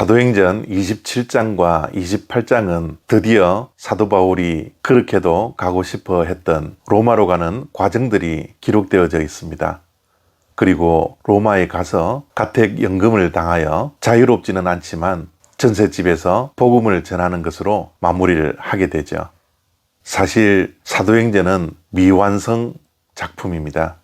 사도행전 27장과 28장은 드디어 사도 바울이 그렇게도 가고 싶어 했던 로마로 가는 과정들이 기록되어져 있습니다. 그리고 로마에 가서 가택연금을 당하여 자유롭지는 않지만 전셋집에서 복음을 전하는 것으로 마무리를 하게 되죠. 사실 사도행전은 미완성 작품입니다.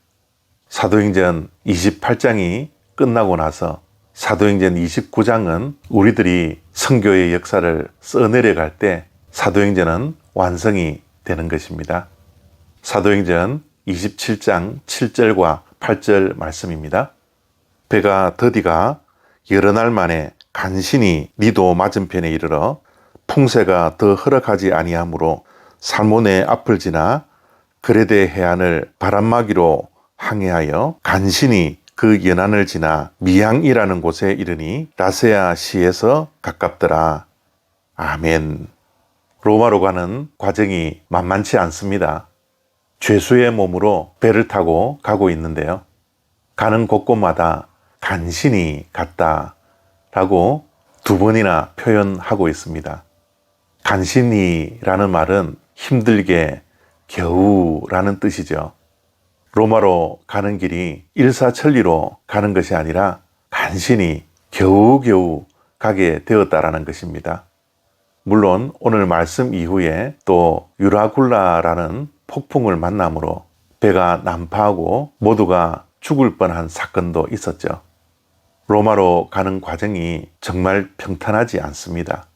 사도행전 28장이 끝나고 나서 사도행전 29장은 우리들이 선교의 역사를 써내려갈 때 사도행전은 완성이 되는 것입니다. 사도행전 27장 7절과 8절 말씀입니다. 배가 더디가 여러 날 만에 간신히 니도 맞은편에 이르러 풍세가 더 허락하지 아니하므로 살모네 앞을 지나 그레데 해안을 바람막이로 항해하여 간신히 그 연안을 지나 미향이라는 곳에 이르니 라세아 시에서 가깝더라. 아멘. 로마로 가는 과정이 만만치 않습니다. 죄수의 몸으로 배를 타고 가고 있는데요. 가는 곳곳마다 간신히 갔다 라고 두 번이나 표현하고 있습니다. 간신히라는 말은 힘들게, 겨우라는 뜻이죠. 로마로 가는 길이 일사천리로 가는 것이 아니라 간신히 겨우겨우 가게 되었다라는 것입니다. 물론 오늘 말씀 이후에 또 유라굴라라는 폭풍을 만남으로 배가 난파하고 모두가 죽을 뻔한 사건도 있었죠. 로마로 가는 과정이 정말 평탄하지 않습니다.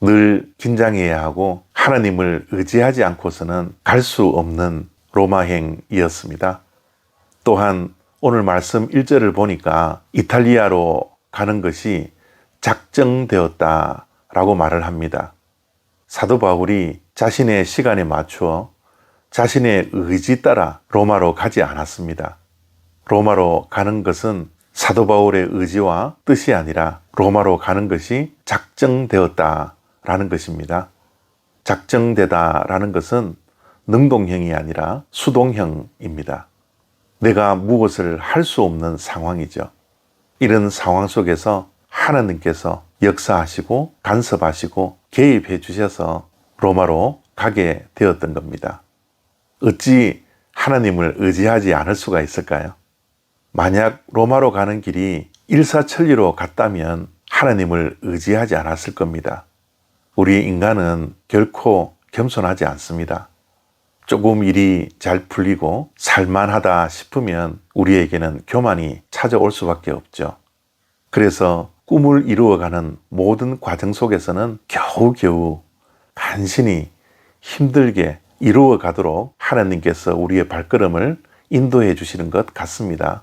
늘 긴장해야 하고 하나님을 의지하지 않고서는 갈 수 없는 로마행이었습니다. 또한 오늘 말씀 1절을 보니까 이탈리아로 가는 것이 작정되었다라고 말을 합니다. 사도 바울이 자신의 시간에 맞추어 자신의 의지 따라 로마로 가지 않았습니다. 로마로 가는 것은 사도 바울의 의지와 뜻이 아니라 로마로 가는 것이 작정되었다라는 것입니다. 작정되다라는 것은 능동형이 아니라 수동형입니다. 내가 무엇을 할 수 없는 상황이죠. 이런 상황 속에서 하나님께서 역사하시고 간섭하시고 개입해 주셔서 로마로 가게 되었던 겁니다. 어찌 하나님을 의지하지 않을 수가 있을까요? 만약 로마로 가는 길이 일사천리로 갔다면 하나님을 의지하지 않았을 겁니다. 우리 인간은 결코 겸손하지 않습니다. 조금 일이 잘 풀리고 살만하다 싶으면 우리에게는 교만이 찾아올 수밖에 없죠. 그래서 꿈을 이루어가는 모든 과정 속에서는 겨우겨우 간신히 힘들게 이루어가도록 하나님께서 우리의 발걸음을 인도해 주시는 것 같습니다.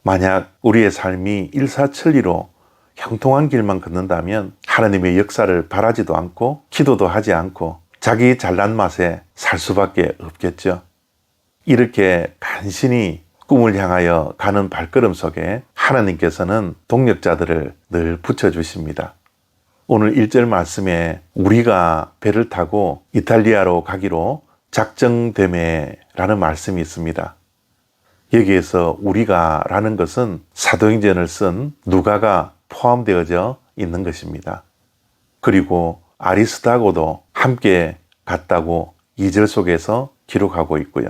만약 우리의 삶이 일사천리로 형통한 길만 걷는다면 하나님의 역사를 바라지도 않고 기도도 하지 않고 자기 잘난 맛에 살 수밖에 없겠죠. 이렇게 간신히 꿈을 향하여 가는 발걸음 속에 하나님께서는 동력자들을 늘 붙여주십니다. 오늘 1절 말씀에 우리가 배를 타고 이탈리아로 가기로 작정되매라는 말씀이 있습니다. 여기에서 우리가 라는 것은 사도행전을 쓴 누가가 포함되어져 있는 것입니다. 그리고 아리스다고도 함께 갔다고 2절 속에서 기록하고 있고요.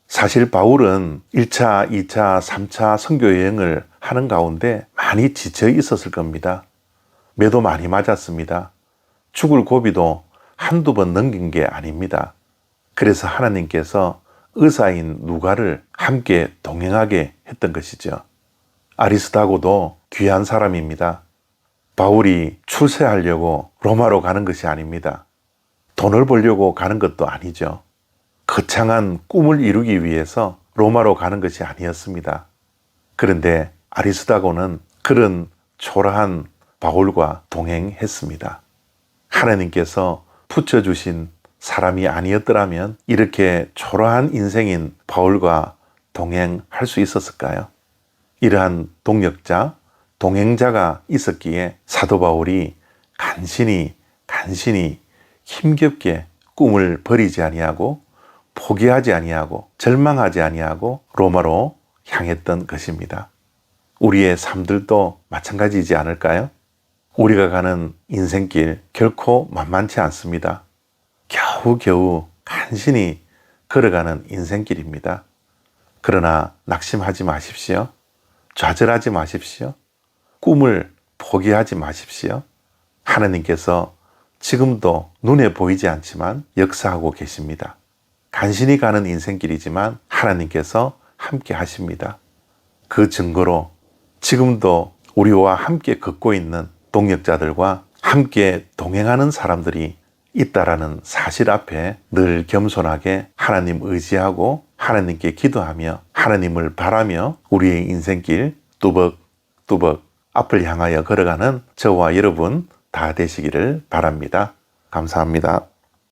사실 바울은 1차, 2차, 3차 선교 여행을 하는 가운데 많이 지쳐 있었을 겁니다. 매도 많이 맞았습니다. 죽을 고비도 한두 번 넘긴 게 아닙니다. 그래서 하나님께서 의사인 누가를 함께 동행하게 했던 것이죠. 아리스다고도 귀한 사람입니다. 바울이 출세하려고 로마로 가는 것이 아닙니다. 돈을 벌려고 가는 것도 아니죠. 거창한 꿈을 이루기 위해서 로마로 가는 것이 아니었습니다. 그런데 아리스다고는 그런 초라한 바울과 동행했습니다. 하나님께서 붙여주신 사람이 아니었더라면 이렇게 초라한 인생인 바울과 동행할 수 있었을까요? 이러한 동력자, 동행자가 있었기에 사도 바울이 간신히 힘겹게 꿈을 버리지 아니하고 포기하지 아니하고 절망하지 아니하고 로마로 향했던 것입니다. 우리의 삶들도 마찬가지이지 않을까요? 우리가 가는 인생길 결코 만만치 않습니다. 겨우겨우 간신히 걸어가는 인생길입니다. 그러나 낙심하지 마십시오. 좌절하지 마십시오. 꿈을 포기하지 마십시오. 하나님께서 지금도 눈에 보이지 않지만 역사하고 계십니다. 간신히 가는 인생길이지만 하나님께서 함께 하십니다. 그 증거로 지금도 우리와 함께 걷고 있는 동역자들과 함께 동행하는 사람들이 있다라는 사실 앞에 늘 겸손하게 하나님 의지하고 하나님께 기도하며 하나님을 바라며 우리의 인생길 뚜벅뚜벅 앞을 향하여 걸어가는 저와 여러분 다 되시기를 바랍니다. 감사합니다.